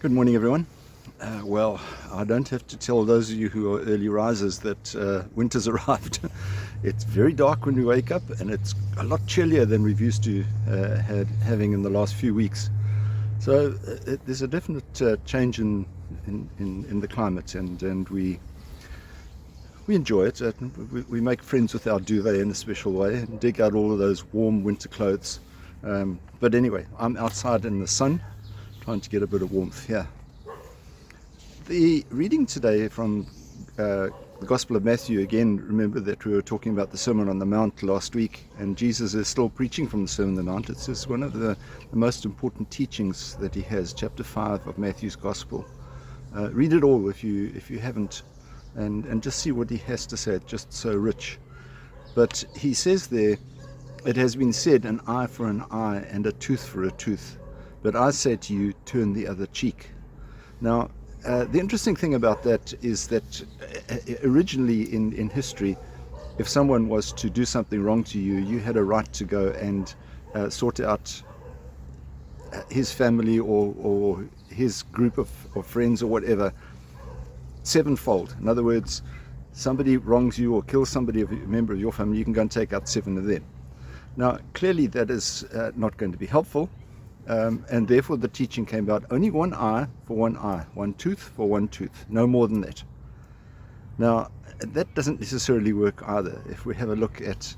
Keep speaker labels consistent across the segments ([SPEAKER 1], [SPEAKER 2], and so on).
[SPEAKER 1] Good morning, everyone. Well, I don't have to tell those of you who are early risers that winter's arrived. It's very dark when we wake up, and it's a lot chillier than we've used to having in the last few weeks. So there's a definite change in the climate, and we enjoy it. We make friends with our duvet in a special way and dig out all of those warm winter clothes. But anyway, I'm outside in the sun trying to get a bit of warmth here. The reading today from the Gospel of Matthew, again, remember that we were talking about the Sermon on the Mount last week, and Jesus is still preaching from the Sermon on the Mount. It's just one of the most important teachings that he has, chapter 5 of Matthew's Gospel. Read it all if you haven't, and just see what he has to say. It's just so rich. But he says there, "It has been said, an eye for an eye and a tooth for a tooth. But I say to you, turn the other cheek." Now, the interesting thing about that is that originally in history, if someone was to do something wrong to you, you had a right to go and sort out his family or his group of friends or whatever sevenfold. In other words, somebody wrongs you or kills somebody, a member of your family, you can go and take out 7 of them. Now, clearly that is not going to be helpful. And therefore the teaching came about, only one eye for one eye, one tooth for one tooth, no more than that. Now, that doesn't necessarily work either. If we have a look at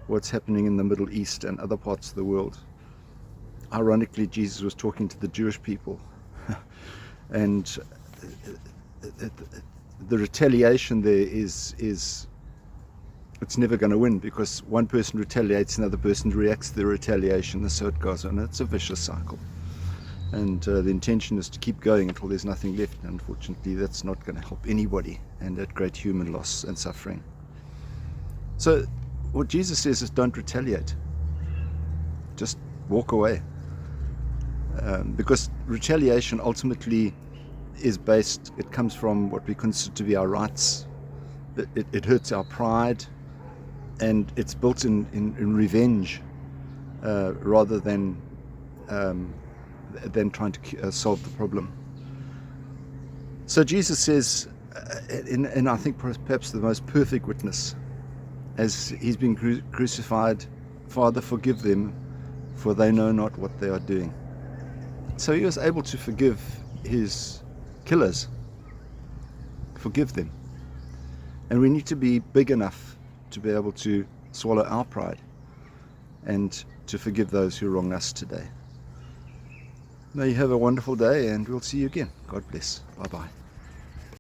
[SPEAKER 1] what's happening in the Middle East and other parts of the world, ironically, Jesus was talking to the Jewish people. And the retaliation there is it's never going to win, because one person retaliates, another person reacts to the retaliation, and so it goes on. It's a vicious cycle. And the intention is to keep going until there's nothing left. Unfortunately, that's not going to help anybody, and at great human loss and suffering. So what Jesus says is, don't retaliate. Just walk away. Because retaliation ultimately is based, it comes from what we consider to be our rights. It hurts our pride. And it's built in revenge rather than trying to solve the problem. So Jesus says, and I think perhaps the most perfect witness, as he's been crucified, "Father, forgive them, for they know not what they are doing." So he was able to forgive his killers. Forgive them. And we need to be big enough to be able to swallow our pride and to forgive those who wrong us today. May you have a wonderful day, and we'll see you again. God bless. Bye-bye.